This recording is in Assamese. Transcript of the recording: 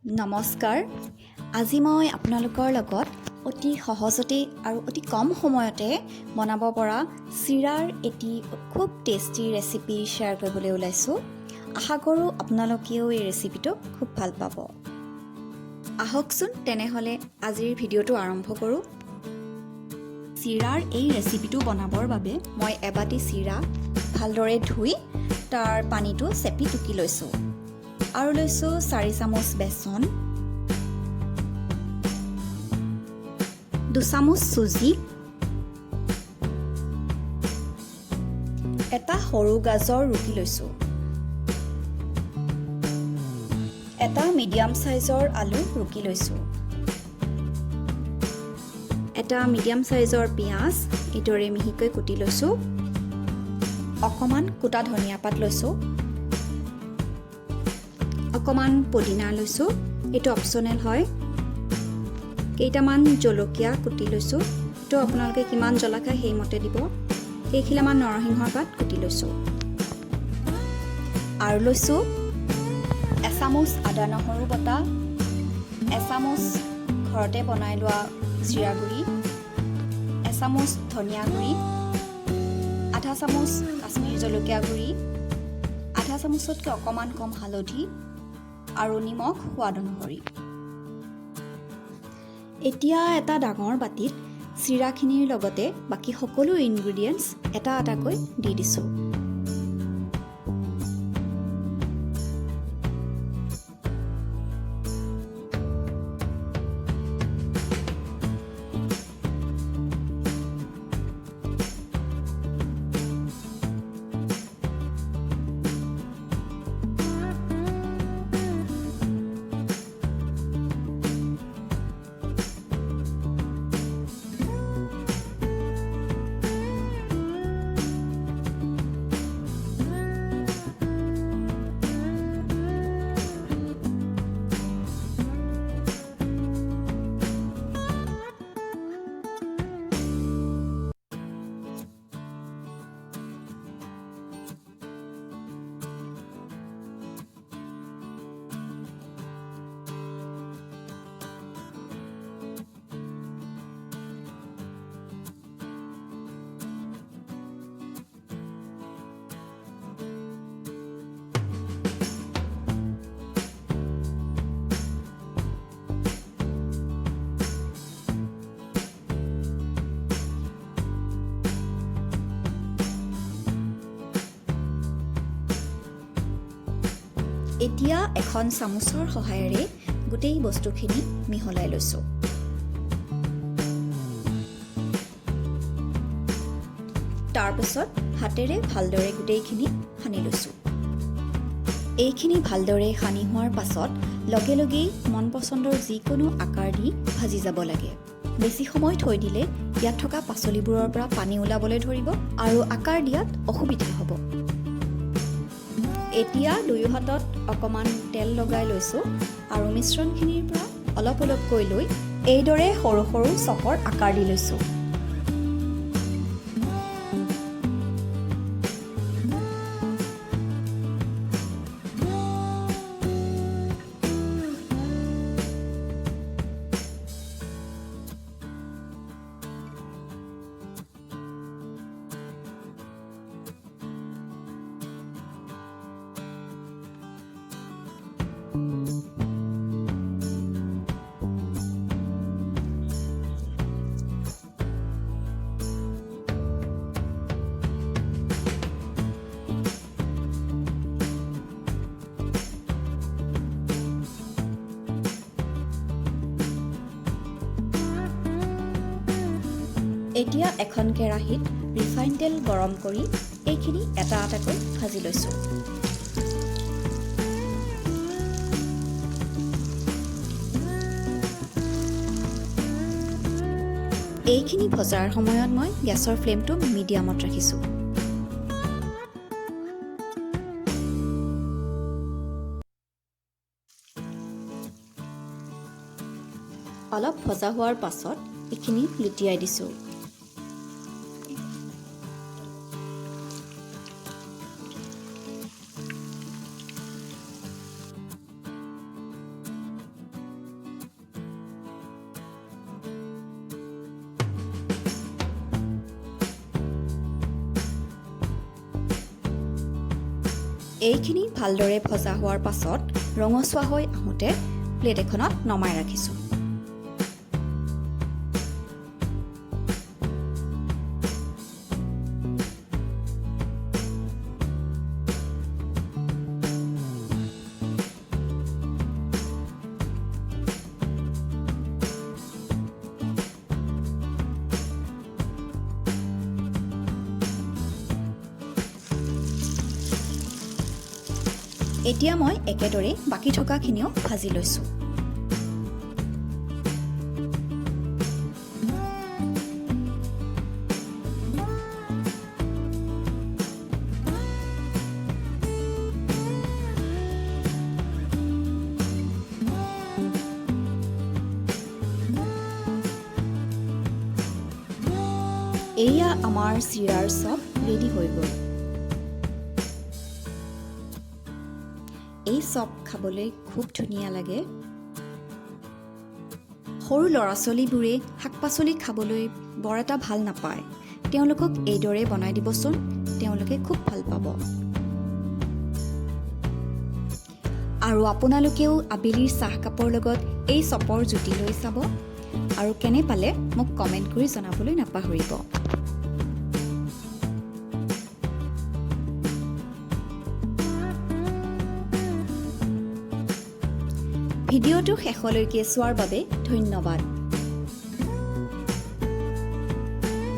নমস্কাৰ। আজি মই আপোনালোকৰ লগত অতি সহজতে আৰু অতি কম সময়তে বনাব পৰা চিৰাৰ এটি খুব টেষ্টি ৰেচিপি শ্বেয়াৰ কৰিবলৈ ওলাইছোঁ। আশা কৰোঁ আপোনালোকেও এই ৰেচিপিটো খুব ভাল পাব। আহকচোন তেনেহ'লে আজিৰ ভিডিঅ'টো আৰম্ভ কৰোঁ। চিৰাৰ এই ৰেচিপিটো বনাবৰ বাবে মই এবাটি চিৰা ভালদৰে ধুই তাৰ পানীটো চেপি টুকি লৈছোঁ। আৰু লৈছোঁ 4 চামুচ বেচন, 2 চামুচ চুজি, এটা সৰু গাজৰ ৰুকি লৈছোঁ, এটা মিডিয়াম সাইজৰ আলু ৰুকি লৈছোঁ, এটা মিডিয়াম সাইজৰ পিঁয়াজ এইদৰে মিহিকৈ কুটি লৈছোঁ, অকণমান কুটা ধনিয়া পাত লৈছোঁ, অকণমান পদিনা লৈছোঁ, এইটো অপশ্যনেল হয়, কেইটামান জলকীয়া কুটি লৈছোঁ, এইটো আপোনালোকে কিমান জ্বলা খায় সেইমতে দিব, কেইখিলামান নৰসিংহৰ পাত কুটি লৈছোঁ, আৰু লৈছোঁ এচামুচ আদা নহৰু বটা, এচামুচ ঘৰতে বনাই লোৱা জিৰা গুড়ি, এচামুচ ধনিয়া গুড়ি, আধা চামুচ কাশ্মীৰী জলকীয়া গুড়ি, আধা চামুচতকৈ অকণমান কম হালধি আৰু নিমখ সোৱাদ অনুসৰি। এতিয়া এটা ডাঙৰ বাটিত চিৰাখিনিৰ লগতে বাকী সকলো ইনগ্ৰিডিয়েণ্টছ এটা এটাকৈ দি দিছোঁ। এতিয়া এখন চামুচৰ সহায়েৰে গোটেই বস্তুখিনি মিহলাই লৈছোঁ। তাৰপিছত হাতেৰে ভালদৰে গোটেইখিনি সানি লৈছোঁ। এইখিনি ভালদৰে সানি হোৱাৰ পাছত লগে লগেই মন পচন্দৰ যিকোনো আকাৰ দি ভাজি যাব লাগে। বেছি সময় থৈ দিলে ইয়াত থকা পাচলিবোৰৰ পৰা পানী ওলাবলৈ ধৰিব আৰু আকাৰ দিয়াত অসুবিধা হ'ব। এতিয়া দুয়ো হাতত অকণমান তেল লগাই লৈছোঁ আৰু মিশ্ৰণখিনিৰ পৰা অলপ অলপকৈ লৈ এইদৰে সৰু সৰু চপৰ আকাৰ দি লৈছোঁ। এতিয়া এখন কেৰাহীত ৰিফাইন তেল গৰম কৰি এইখিনি এটা এটাকৈ ভাজি লৈছোঁ। এইখিনি ভজাৰ সময়ত মই গেছৰ ফ্লেমটো মিডিয়ামত ৰাখিছোঁ। অলপ ভজা হোৱাৰ পাছত এইখিনি লুটিয়াই দিছোঁ। এইখিনি ভালদৰে ভজা হোৱাৰ পাছত ৰঙচুৱা হৈ আহোঁতে প্লেট এখনত নমাই ৰাখিছোঁ। এতিয়া মই একেদৰে বাকী থকাখিনিও ভাজি লৈছোঁ। এয়া আমাৰ চিৰাৰ চপ ৰেডি হৈ গ'ল। এই চপ খাবলৈ খুব ধুনীয়া লাগে। সৰু ল'ৰা ছোৱালীবোৰে শাক পাচলি খাবলৈ বৰ এটা ভাল নাপায়। তেওঁলোকক এইদৰে বনাই দিবচোন, তেওঁলোকে খুব ভাল পাব। আৰু আপোনালোকেও আবেলিৰ চাহকাপৰ লগত এই চপৰ জুতি লৈ চাব আৰু কেনে পালে মোক কমেণ্ট কৰি জনাবলৈ নাপাহৰিব। ভিডিঅ'টো শেষলৈকে চোৱাৰ বাবে ধন্যবাদ।